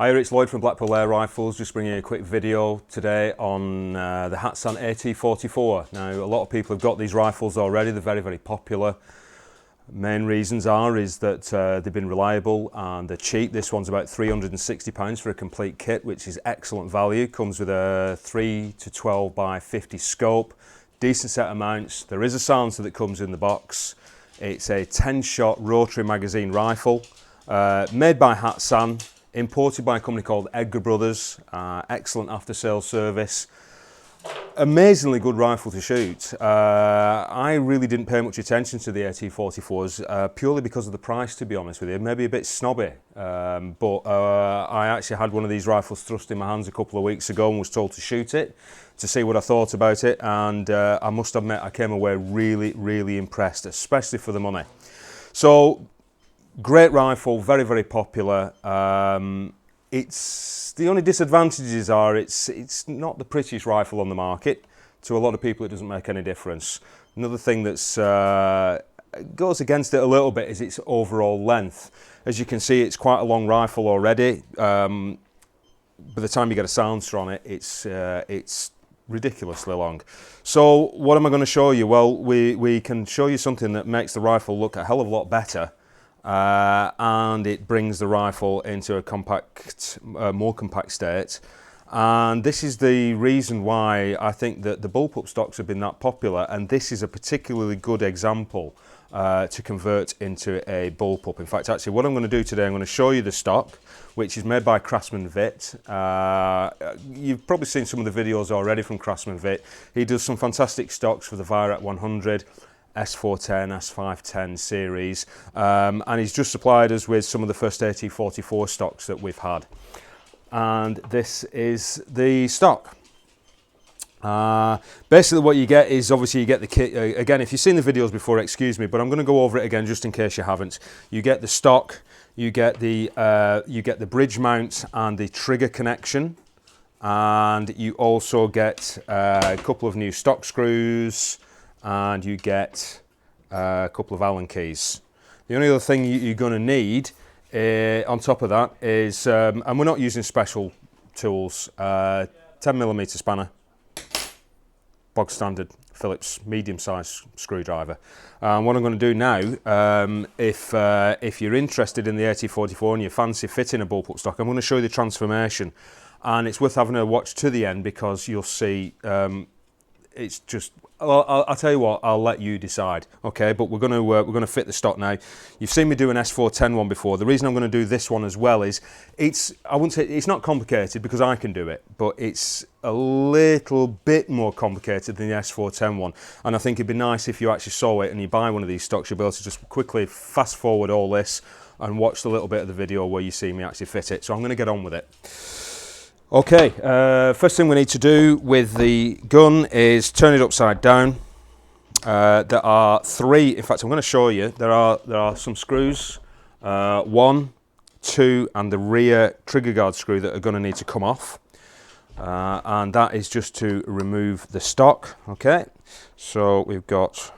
Hi, it's Lloyd from Blackpool Air Rifles, just bringing you a quick video today on the Hatsan At44. Now, a lot of people have got these rifles already, they're very, very popular. Main reasons is that they've been reliable and they're cheap. This one's about £360 for a complete kit, which is excellent value. Comes with a 3 to 12 by 50 scope, decent set of mounts. There is a silencer that comes in the box. It's a 10-shot rotary magazine rifle, made by Hatsan. Imported by a company called Edgar Brothers, excellent after-sales service. Amazingly good rifle to shoot. I really didn't pay much attention to the AT44s purely because of the price, to be honest with you. Maybe a bit snobby, but I actually had one of these rifles thrust in my hands a couple of weeks ago and was told to shoot it, to see what I thought about it, and I must admit I came away really, really impressed, especially for the money. So, great rifle, very, very popular. It's the only disadvantages are it's not the prettiest rifle on the market. To a lot of people, it doesn't make any difference. Another thing that's goes against it a little bit is its overall length. As you can see, it's quite a long rifle already. By the time you get a silencer on it, it's ridiculously long. So what am I going to show you? Well, we can show you something that makes the rifle look a hell of a lot better. And it brings the rifle into a compact, more compact state. And this is the reason why I think that the Bullpup stocks have been that popular, and this is a particularly good example to convert into a Bullpup. In fact, actually what I'm going to do today, I'm going to show you the stock, which is made by Craftsman Vit. You've probably seen some of the videos already from Craftsman Vit. He does some fantastic stocks for the Virat 100, S410, S510 series, and he's just supplied us with some of the first AT44 stocks that we've had. And this is the stock. Basically what you get is, obviously you get the kit. Again, if you've seen the videos before, excuse me, but I'm going to go over it again just in case you haven't. You get the stock, you get the bridge mount and the trigger connection, and you also get a couple of new stock screws, and you get a couple of Allen keys. The only other thing you're going to need on top of that is, and we're not using special tools, 10mm spanner, bog standard Phillips medium-sized screwdriver. And what I'm going to do now, if you're interested in the AT44 and you fancy fitting a Bullpup stock, I'm going to show you the transformation, and it's worth having a watch to the end because you'll see it's just. I'll tell you what, I'll let you decide, okay? But we're going to fit the stock now. You've seen me do an S410 one before. The reason I'm going to do this one as well is I wouldn't say it's not complicated because I can do it, but it's a little bit more complicated than the S410 one. And I think it'd be nice if you actually saw it and you buy one of these stocks, you'll be able to just quickly fast forward all this and watch the little bit of the video where you see me actually fit it. So I'm going to get on with it. Okay, first thing we need to do with the gun is turn it upside down. There are three, in fact I'm going to show you, there are some screws, 1, 2 and the rear trigger guard screw that are going to need to come off. And that is just to remove the stock, okay? So we've got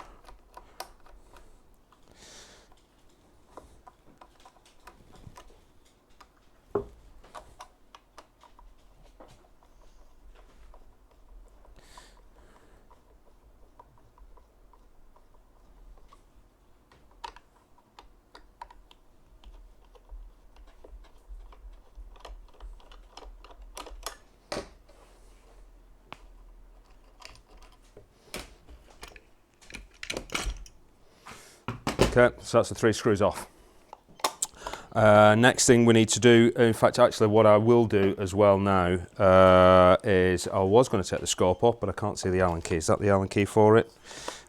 okay, so that's the 3 screws off. Next thing we need to do, in fact actually what I will do as well now is, I was going to take the scope off but I can't see the Allen key. Is that the Allen key for it?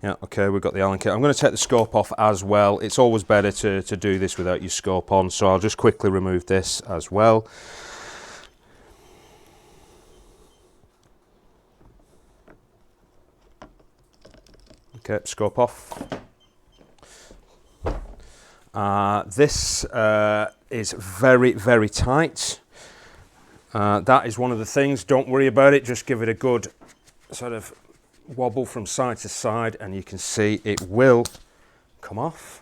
Yeah, okay, we've got the Allen key. I'm going to take the scope off as well. It's always better to do this without your scope on, so I'll just quickly remove this as well. Okay, scope off. This is very, very tight. That is one of the things, don't worry about it, just give it a good sort of wobble from side to side and you can see it will come off.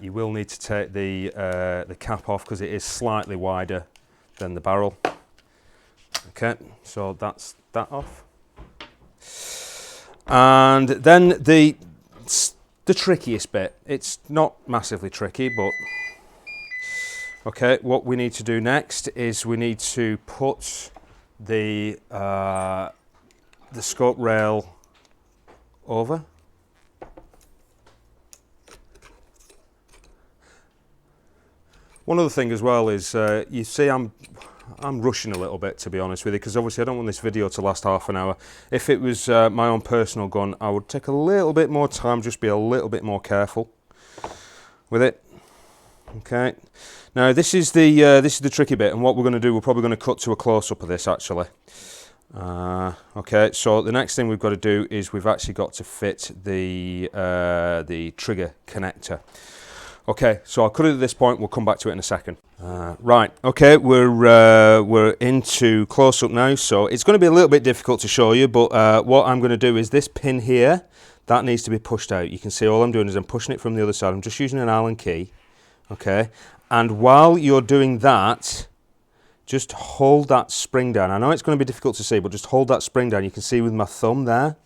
You will need to take the cap off because it is slightly wider than the barrel. Okay, so that's that off. And then the trickiest bit, it's not massively tricky, but okay, what we need to do next is we need to put the scope rail over. One other thing as well is, you see I'm rushing a little bit, to be honest with you, because obviously I don't want this video to last half an hour. If it was my own personal gun, I would take a little bit more time, just be a little bit more careful with it. Okay. Now this is the tricky bit, and what we're going to do, we're probably going to cut to a close-up of this actually. Okay, so the next thing we've got to do is we've actually got to fit the trigger connector. Okay, so I'll cut it at this point. We'll come back to it in a second. Right, okay, we're into close-up now, so it's going to be a little bit difficult to show you, but what I'm going to do is this pin here, that needs to be pushed out. You can see all I'm doing is I'm pushing it from the other side. I'm just using an Allen key, okay? And while you're doing that, just hold that spring down. I know it's going to be difficult to see, but just hold that spring down. You can see with my thumb there.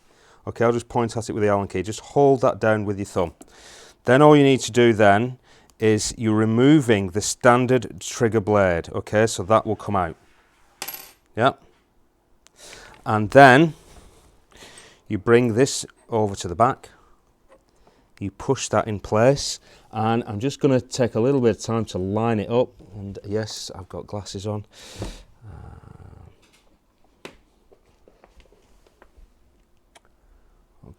Okay, I'll just point at it with the Allen key. Just hold that down with your thumb. Then all you need to do then is you're removing the standard trigger blade. Okay, so that will come out. Yeah. And then you bring this over to the back. You push that in place. And I'm just going to take a little bit of time to line it up. And yes, I've got glasses on.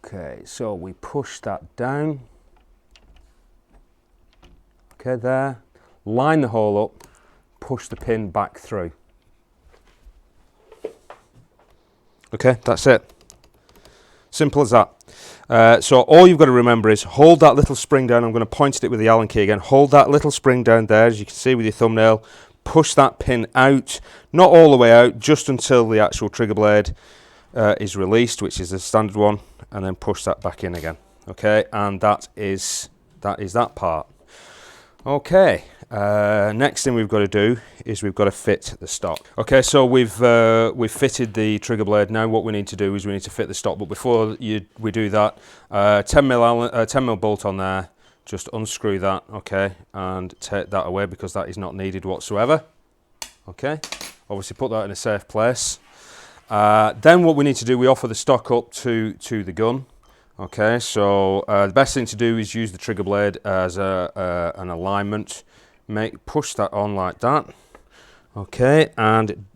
Okay, so we push that down. Okay, there. Line the hole up, push the pin back through. Okay, that's it. Simple as that. So all you've got to remember is hold that little spring down. I'm going to point at it with the Allen key again. Hold that little spring down there, as you can see with your thumbnail. Push that pin out, not all the way out, just until the actual trigger blade is released, which is the standard one, and then push that back in again. Okay, and that is that part. Okay, next thing we've got to do is we've got to fit the stock. Okay, so we've fitted the trigger blade. Now what we need to do is we need to fit the stock. But before we do that, 10 mil bolt on there. Just unscrew that, okay, and take that away because that is not needed whatsoever. Okay, obviously put that in a safe place. Then what we need to do, we offer the stock up to the gun. Okay, so the best thing to do is use the trigger blade as an alignment. Push that on like that. Okay, and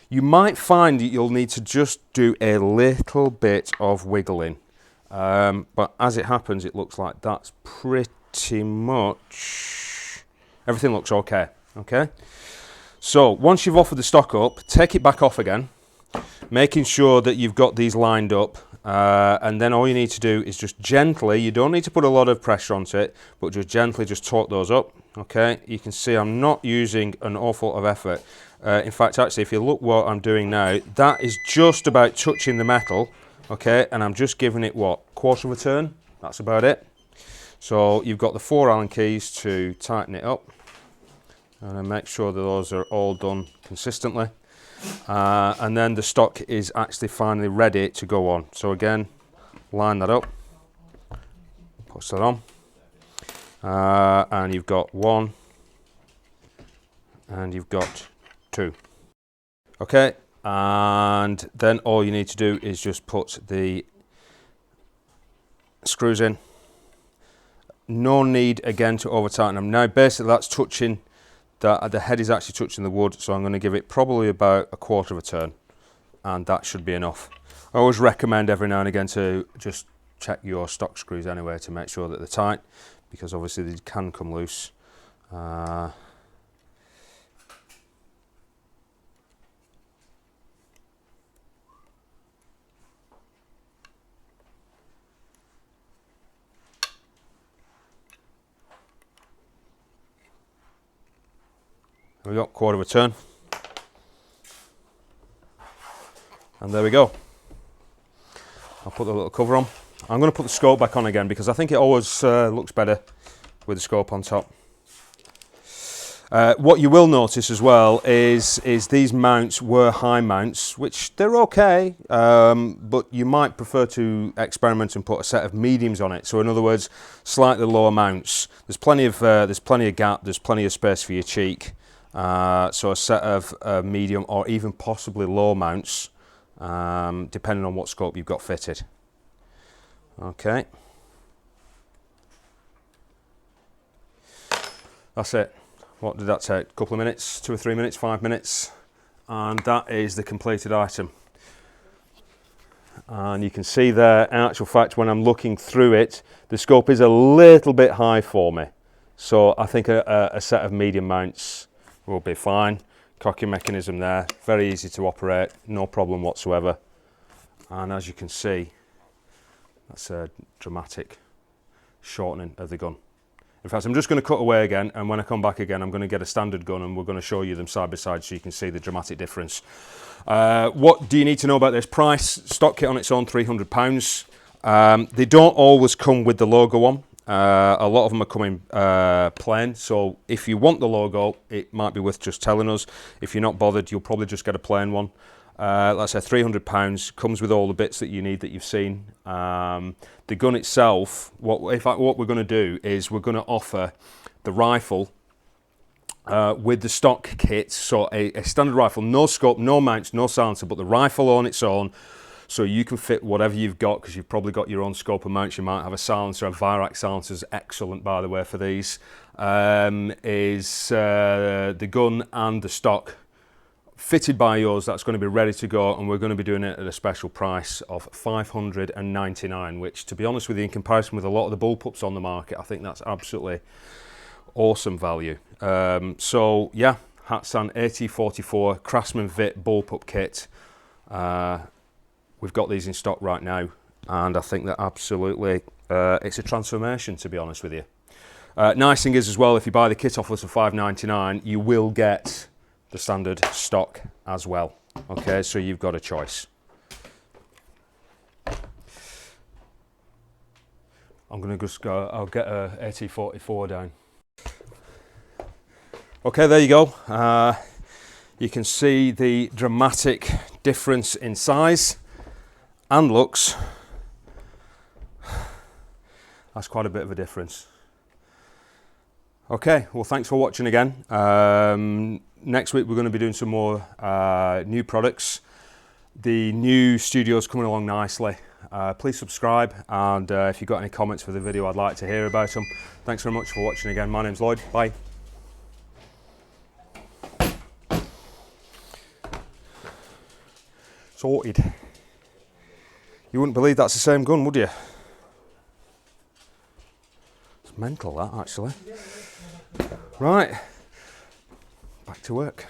you might find that you'll need to just do a little bit of wiggling. But as it happens, it looks like that's pretty much everything looks okay. Okay, so once you've offered the stock up, take it back off again, making sure that you've got these lined up. And then all you need to do is just gently, you don't need to put a lot of pressure onto it, but just gently just torque those up. Okay, you can see I'm not using an awful lot of effort. In fact, actually, if you look what I'm doing now, that is just about touching the metal. Okay, and I'm just giving it what, quarter of a turn? That's about it. So you've got the 4 Allen keys to tighten it up, and then make sure that those are all done consistently. And then the stock is actually finally ready to go on. So again, line that up, push that on, and you've got 1, and you've got 2. Okay, and then all you need to do is just put the screws in. No need again to over tighten them. Now basically that's touching. The head is actually touching the wood, so I'm going to give it probably about a quarter of a turn, and that should be enough. I always recommend every now and again to just check your stock screws anyway to make sure that they're tight, because obviously they can come loose. We got quarter of a turn, and there we go. I'll put the little cover on. I'm going to put the scope back on again because I think it always looks better with the scope on top. What you will notice as well is these mounts were high mounts, which they're okay, but you might prefer to experiment and put a set of mediums on it. So in other words, slightly lower mounts. There's plenty of gap, there's plenty of space for your cheek. So a set of medium or even possibly low mounts, depending on what scope you've got fitted. Okay. That's it. What did that take? A couple of minutes, 2 or 3 minutes, 5 minutes, and that is the completed item. And you can see there, in actual fact, when I'm looking through it, the scope is a little bit high for me. So I think a set of medium mounts will be fine. Cocking mechanism there, very easy to operate, no problem whatsoever. And as you can see, that's a dramatic shortening of the gun. In fact, I'm just going to cut away again, and when I come back again, I'm going to get a standard gun and we're going to show you them side by side so you can see the dramatic difference. What do you need to know about this? Price, stock kit on its own, £300. They don't always come with the logo on. A lot of them are coming plain, so if you want the logo, it might be worth just telling us. If you're not bothered, you'll probably just get a plain one. Like I said, £300, comes with all the bits that you need that you've seen. The gun itself, what we're going to do is we're going to offer the rifle with the stock kit, so a standard rifle, no scope, no mounts, no silencer, but the rifle on its own, so you can fit whatever you've got, because you've probably got your own scope and mounts. You might have a silencer, and Virac silencers, excellent by the way for these, the gun and the stock fitted by yours, that's going to be ready to go, and we're going to be doing it at a special price of $599, which, to be honest with you, in comparison with a lot of the bullpups on the market, I think that's absolutely awesome value. So yeah, Hatsan At44 Craftsman Vit bullpup kit. We've got these in stock right now, and I think that absolutely it's a transformation, to be honest with you. Nice thing is as well, if you buy the kit off us for $599, you will get the standard stock as well. Okay, so you've got a choice. I'm going to just go, I'll get a AT44 down. Okay, there you go. You can see the dramatic difference in size and looks. That's quite a bit of a difference. Okay, well, thanks for watching again. Next week we're going to be doing some more new products. The new studio's coming along nicely. Please subscribe, and if you've got any comments for the video, I'd like to hear about them. Thanks very much for watching again. My name's Lloyd. Bye. Sorted. You wouldn't believe that's the same gun, would you? It's mental, that, actually. Right, back to work.